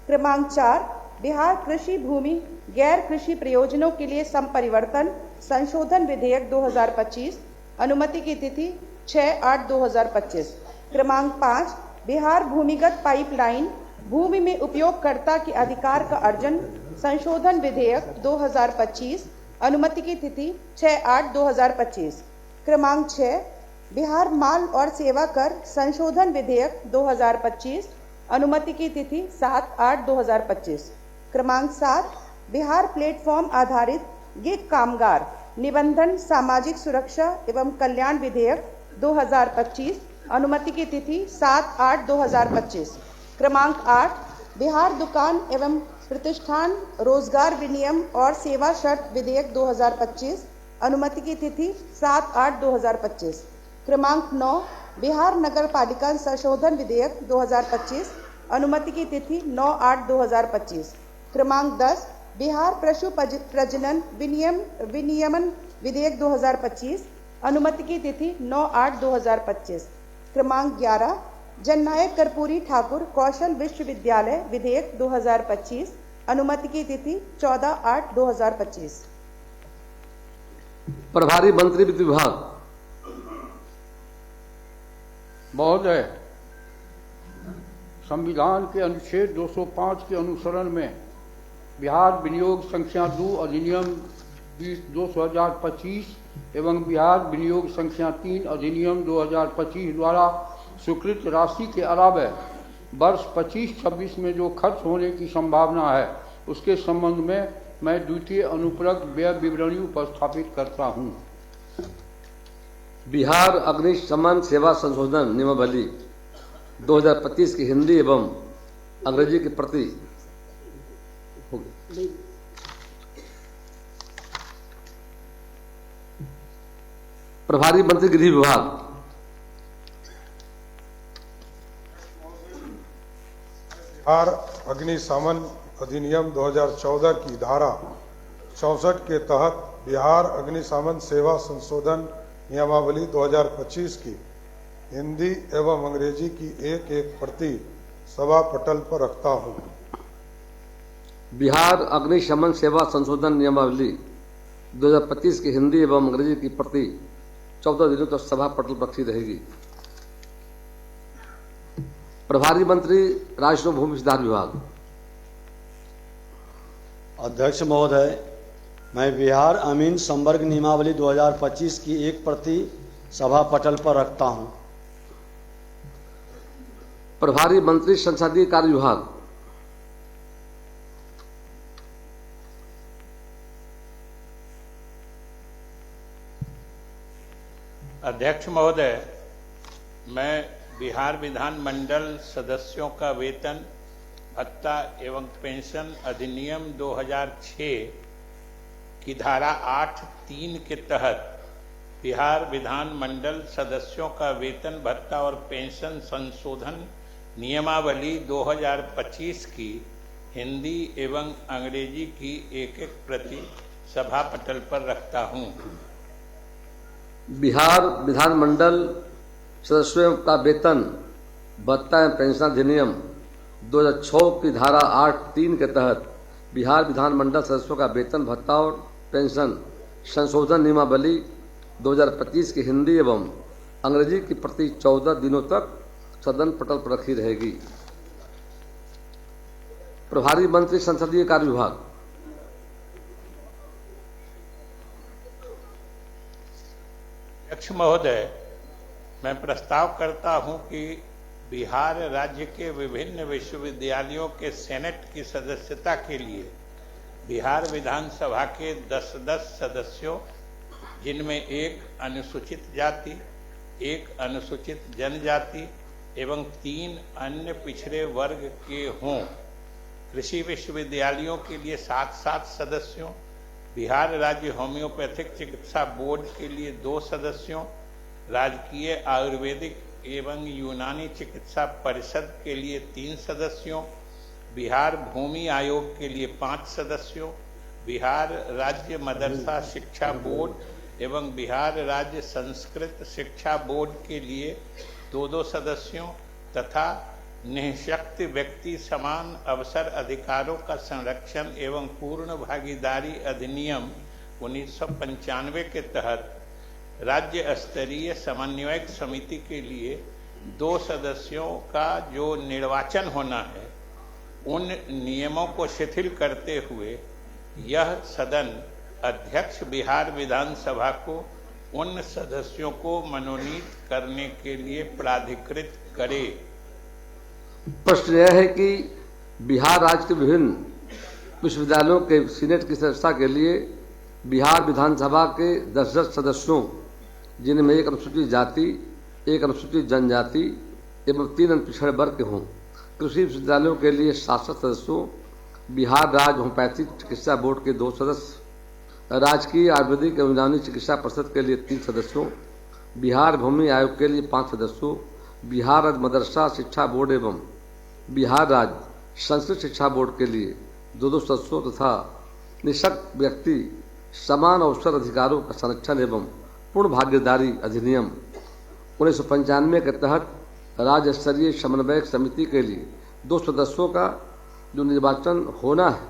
क्रमांक 4, बिहार कृषि भूमि गैर कृषि प्रयोजनों के लिए संपरिवर्तन संशोधन विधेयक 2025, अनुमति की तिथि 6/8/2025। क्रमांक 5, बिहार भूमिगत पाइपलाइन भूमि में उपयोगकर्ता के अधिकार का अर्जन संशोधन विधेयक 2025, अनुमति की तिथि 6/8/2025। क्रमांक 6, बिहार माल और सेवा कर संशोधन विधेयक 2025, अनुमति की तिथि 7/8/2025। क्रमांक 7, बिहार प्लेटफॉर्म आधारित गिग कामगार निबंधन सामाजिक सुरक्षा एवं कल्याण विधेयक 2025, अनुमति की तिथि 7/8/2025। क्रमांक 8, बिहार दुकान एवं प्रतिष्ठान रोजगार विनियम और सेवा शर्त विधेयक 2025, अनुमति की तिथि 7/8/2025। क्रमांक 9, बिहार नगरपालिका संशोधन विधेयक 2025, अनुमति की तिथि 9/8/2025। क्रमांक 10, बिहार पशु प्रजनन विनियमन विधेयक 2025, अनुमति की तिथि 9/8/2025। क्रमांक 11, जननायक कर्पूरी ठाकुर कौशल विश्वविद्यालय विधेयक 2025, अनुमति की तिथि 14/8/2025। प्रभारी मंत्री वित्त विभाग महोदय, संविधान के अनुच्छेद 205 के अनुसरण में बिहार विनियोग संख्या 2 अधिनियम 2025 एवं बिहार विनियोग संख्या 3 अधिनियम 2025 द्वारा स्वीकृत राशि के अलावा वर्ष 25-26 में जो खर्च होने की संभावना है, उसके संबंध में मैं द्वितीय अनुपूरक व्यय विवरणी उपस्थापित करता हूं। बिहार अग्निशमन सेवा संशोधन नियमावली 2025 की हिंदी एवं अंग्रेजी की प्रति होगी। प्रभारी मंत्री गृह विभाग, बिहार अग्निशमन अधिनियम 2014 की धारा 64 के तहत बिहार अग्निशमन सेवा संशोधन नियमावली 2025 की हिंदी एवं अंग्रेजी की एक एक प्रति सभा पटल पर रखता हूं। बिहार अग्निशमन सेवा संशोधन नियमावली 2025 की हिंदी एवं अंग्रेजी की प्रति 14 दिनों तक सभा पटल पर रखी रहेगी। प्रभारी मंत्री राजस्व भूमि सुधार विभाग, अध्यक्ष महोदय, मैं बिहार अमीन संवर्ग नियमावली 2025 की एक प्रति सभा पटल पर रखता हूं। प्रभारी मंत्री संसदीय कार्य विभाग, अध्यक्ष महोदय, मैं बिहार विधानमंडल सदस्यों का वेतन भत्ता एवं पेंशन अधिनियम 2006 की धारा 8(3) के तहत बिहार विधानमंडल सदस्यों का वेतन भत्ता और पेंशन संशोधन नियमावली 2025 की हिंदी एवं अंग्रेजी की एक एक प्रति सभा पटल पर रखता हूं। बिहार विधानमंडल सदस्यों का वेतन भत्ता एवं पेंशन अधिनियम 2006 की धारा 8(3) के तहत बिहार विधानमंडल सदस्यों का वेतन भत्ता और पेंशन संशोधन नियमावली 2025 की हिंदी एवं अंग्रेजी की प्रति 14 दिनों तक सदन पटल पर रखी रहेगी। प्रभारी मंत्री संसदीय कार्य विभाग, अध्यक्ष महोदय, मैं प्रस्ताव करता हूं कि बिहार राज्य के विभिन्न विश्वविद्यालयों के सेनेट की सदस्यता के लिए बिहार विधानसभा के 10-10 सदस्यों, जिनमें एक अनुसूचित जाति, एक अनुसूचित जनजाति एवं 3 अन्य पिछड़े वर्ग के हों। कृषि विश्वविद्यालयों के लिए 7-7 सदस्यों, बिहार राज्य होम्योपैथिक चिकित्सा बोर्ड के लिए 2 सदस्यों, राजकीय आयुर्वेदिक एवं यूनानी चिकित्सा परिषद के लिए 3 सदस्यों, बिहार भूमि आयोग के लिए 5 सदस्यों, बिहार राज्य मदरसा शिक्षा बोर्ड एवं बिहार राज्य संस्कृत शिक्षा बोर्ड के लिए 2-2 सदस्यों तथा निःशक्त व्यक्ति समान अवसर अधिकारों का संरक्षण एवं पूर्ण भागीदारी अधिनियम 1995 के तहत राज्य स्तरीय समन्वयक समिति के लिए 2 सदस्यों का जो निर्वाचन होना है, उन नियमों को शिथिल करते हुए यह सदन अध्यक्ष बिहार विधानसभा को उन सदस्यों को मनोनीत करने के लिए प्राधिकृत करे। प्रश्न यह है कि बिहार राज्य के विभिन्न विश्वविद्यालयों के सीनेट की सदस्यता के लिए बिहार विधानसभा के 10-10 सदस्यों, जिनमें एक अनुसूचित जाति, एक अनुसूचित जनजाति एवं 3 पिछड़े वर्ग के हों। कृषि विश्वविद्यालयों के लिए 7 सदस्यों, बिहार राज्य होम्योपैथिक चिकित्सा बोर्ड के 2 सदस्य, राजकीय आयुर्वेदिक एवं यूनानी चिकित्सा परिषद के लिए 3 सदस्यों, बिहार भूमि आयोग के लिए 5 सदस्यों, बिहार राज्य मदरसा शिक्षा बोर्ड एवं बिहार राज्य संस्कृत शिक्षा बोर्ड के लिए 2-2 सदस्यों तथा निःशक्त व्यक्ति समान अवसर अधिकारों का संरक्षण एवं पूर्ण भागीदारी अधिनियम 1995 के तहत राज्य स्तरीय समन्वयक समिति के लिए 2 सदस्यों का जो निर्वाचन होना है,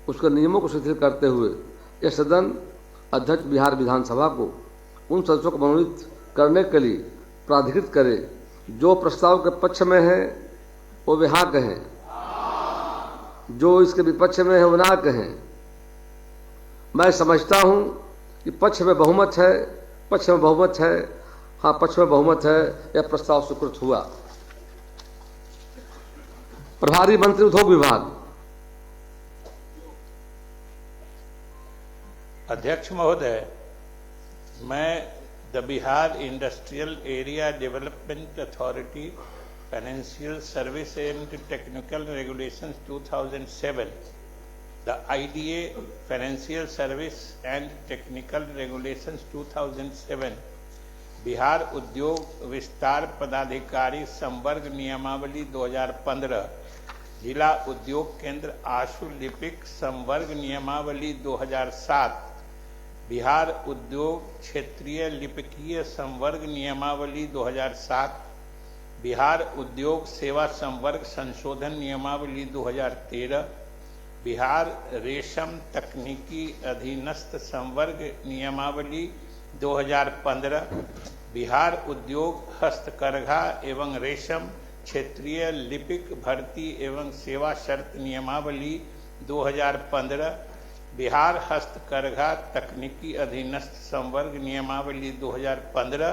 उसके नियमों को शिथिल करते हुए यह सदन अध्यक्ष बिहार विधानसभा को उन सदस्यों को मनोनीत करने के लिए प्राधिकृत करे। जो प्रस्ताव के पक्ष में है वो वे हाँ कहें, जो इसके विपक्ष में है वो ना कहें। मैं समझता हूं कि पक्ष में बहुमत है, पक्ष में बहुमत है, हाँ पक्ष में बहुमत है, यह प्रस्ताव स्वीकृत हुआ। प्रभारी मंत्री उद्योग विभाग, अध्यक्ष महोदय, मैं the Bihar industrial area development authority financial service and technical regulations 2007 The IDA Financial Service and Technical Regulations 2007, Bihar उद्योग विस्तार पदाधिकारी संवर्ग नियमावली 2015, जिला उद्योग केंद्र आशु लिपिक संवर्ग नियमावली 2007, बिहार उद्योग क्षेत्रीय लिपिकीय संवर्ग नियमावली 2007, बिहार उद्योग सेवा संवर्ग संशोधन नियमावली 2013, बिहार रेशम तकनीकी अधीनस्थ संवर्ग नियमावली 2015, बिहार उद्योग हस्तकरघा एवं रेशम क्षेत्रीय लिपिक भर्ती एवं सेवा शर्त नियमावली 2015, बिहार हस्तकरघा तकनीकी अधीनस्थ संवर्ग नियमावली 2015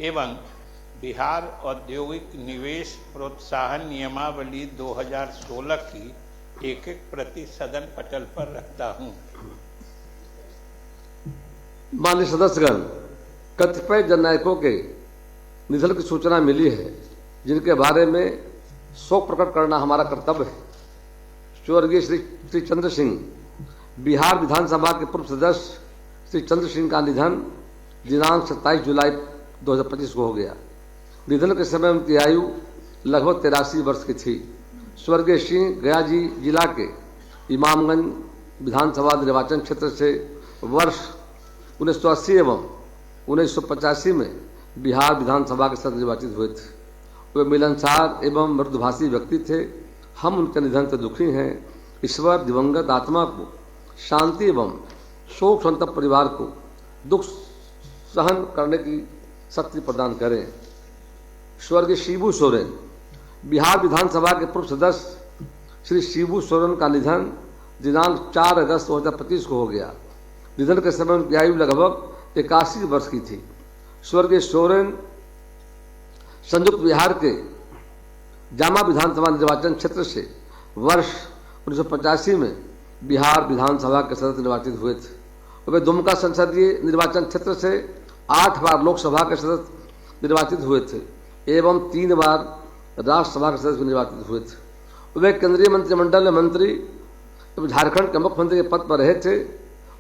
एवं बिहार औद्योगिक निवेश प्रोत्साहन नियमावली 2016 की एक प्रति सदन पटल पर रखता हूं। माननीय सदस्यगण, कतिपय जननायकों के निधन की सूचना मिली है, जिनके बारे में शोक प्रकट करना हमारा कर्तव्य है। स्वर्गीय श्री चंद्र सिंह, बिहार विधानसभा के पूर्व सदस्य श्री चंद्र सिंह का निधन दिनांक 27 जुलाई 2025 को हो गया। निधन के समय उनकी आयु लगभग 83 वर्ष की थी। स्वर्गीय सिंह गया जिला के इमामगंज विधानसभा निर्वाचन क्षेत्र से वर्ष 1980 एवं 1985 में बिहार विधानसभा के सदस्य निर्वाचित हुए थे। वे मिलनसार एवं मृदुभाषी व्यक्ति थे। हम उनके निधन से दुखी हैं। ईश्वर दिवंगत आत्मा को शांति एवं शोक संतप्त परिवार को दुख सहन करने की शक्ति प्रदान करें। स्वर्गीय शिबू सोरेन, बिहार विधानसभा के पूर्व सदस्य श्री शिबू सोरेन का निधन दिनांक 4 अगस्त 2025 को हो गया। निधन के समय उनकी आयु लगभग 81 वर्ष की थी। स्वर्गीय सोरेन संयुक्त बिहार के जामा विधानसभा निर्वाचन क्षेत्र से वर्ष 1985 में बिहार विधानसभा के सदस्य निर्वाचित हुए थे। वे दुमका संसदीय निर्वाचन क्षेत्र से 8 बार लोकसभा के सदस्य निर्वाचित हुए थे एवं 3 बार राज्यसभा के सदस्य निर्वाचित हुए थे। वे केंद्रीय मंत्रिमंडल में मंत्री एवं झारखंड के मुख्यमंत्री के पद पर रहे थे।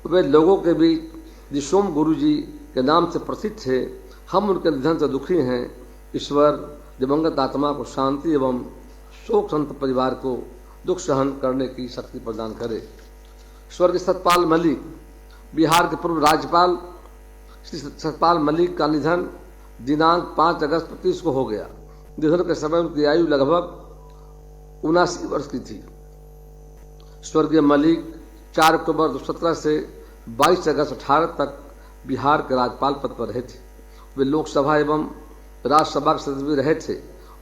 वे लोगों के बीच जिसोम गुरु जी के नाम से प्रसिद्ध थे। हम उनके निधन से दुखी हैं। ईश्वर दिवंगत आत्मा को शांति एवं शोक संतप्त परिवार को दुख सहन करने की शक्ति प्रदान करे। स्वर्गीय सत्यपाल मलिक, बिहार के पूर्व राज्यपाल श्री सत्यपाल मलिक का निधन दिनांक 5 अगस्त 2025 को हो गया। निधन के समय उनकी आयु लगभग 79 वर्ष की थी। स्वर्गीय मलिक 4 अक्टूबर 2017 से 22 अगस्त 2018 तक बिहार के राज्यपाल पद पर रहे थे। वे लोकसभा एवं राज्यसभा के सदस्य भी रहे थे।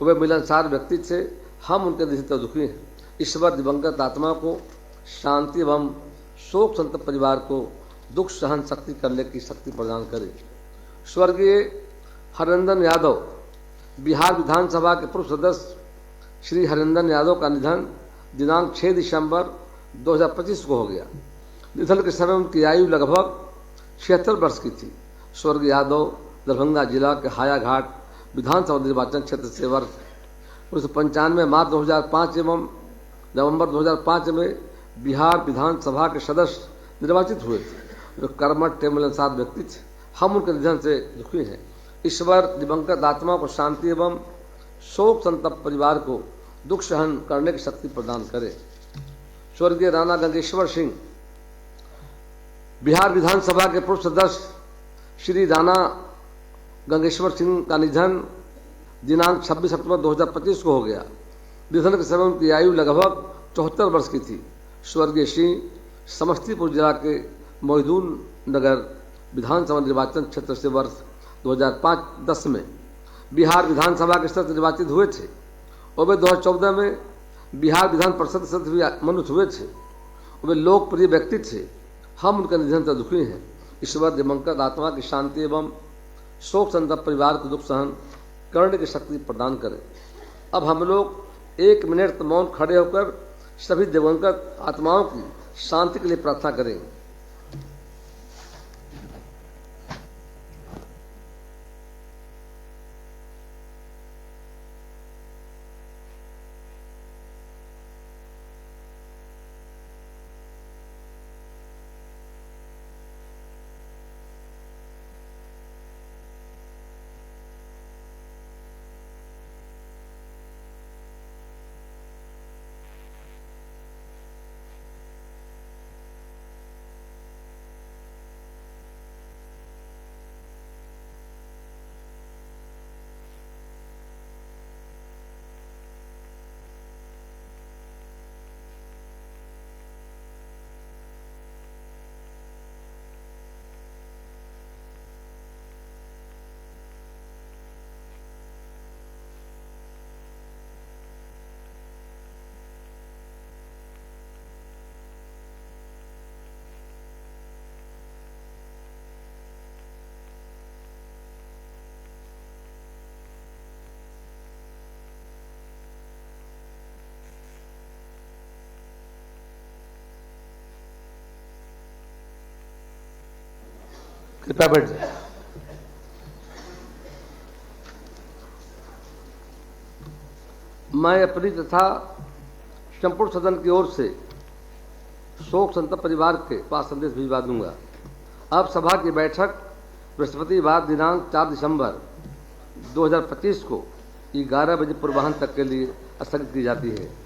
वे मिलनसार व्यक्ति थे। हम उनके निधन से दुखी हैं। ईश्वर दिवंगत आत्मा को शांति एवं शोक संतप्त परिवार को दुख सहन शक्ति करने की शक्ति प्रदान करे। स्वर्गीय हरिनंदन यादव, बिहार विधानसभा के पूर्व सदस्य श्री हरिनंदन यादव का निधन दिनांक 6 दिसंबर 2025 को हो गया। निधन के समय उनकी आयु लगभग 76 वर्ष की थी। स्वर्गीय यादव दरभंगा जिला के हायाघाट विधानसभा निर्वाचन क्षेत्र से वर्ष 1995 मार्च 2005 एवं नवंबर 2005 में बिहार विधानसभा के सदस्य निर्वाचित हुए थे। वे कर्मठ मिलनसार व्यक्ति थे। हम उनके निधन से दुखी हैं। ईश्वर दिवंगत आत्मा को शांति एवं शोक संतप्त परिवार को दुख सहन करने की शक्ति प्रदान करे। स्वर्गीय राणा गंगेश्वर सिंह, बिहार विधानसभा के पूर्व सदस्य श्री राणा गंगेश्वर सिंह का निधन दिनांक 26 अक्टूबर 2025 को हो गया। निधन के समय उनकी आयु लगभग 74 वर्ष की थी। स्वर्गीय सिंह समस्तीपुर जिला के मोहिदुल नगर विधानसभा निर्वाचन क्षेत्र से वर्ष 2005-10 में बिहार विधानसभा के सदस्य निर्वाचित हुए थे और वे 2014 में बिहार विधान परिषद सदस्य भी मनोनीत हुए थे। वे लोकप्रिय व्यक्ति थे। हम उनके निधन से दुखी हैं। ईश्वर दिवंगत आत्मा की शांति एवं शोक संतप्त परिवार को दुख सहन करने की शक्ति प्रदान करें। अब हम लोग 1 मिनट मौन खड़े होकर सभी दिवंगत आत्माओं की शांति के लिए प्रार्थना करेंगे। कृपया बैठ जाए। मैं अपनी तथा संपूर्ण सदन की ओर से शोक संतप्त परिवार के पास संदेश भिजवा दूंगा। अब सभा की बैठक बृहस्पतिवार दिनांक 4 दिसंबर 2025 को 11 बजे पूर्वाह्न तक के लिए स्थगित की जाती है।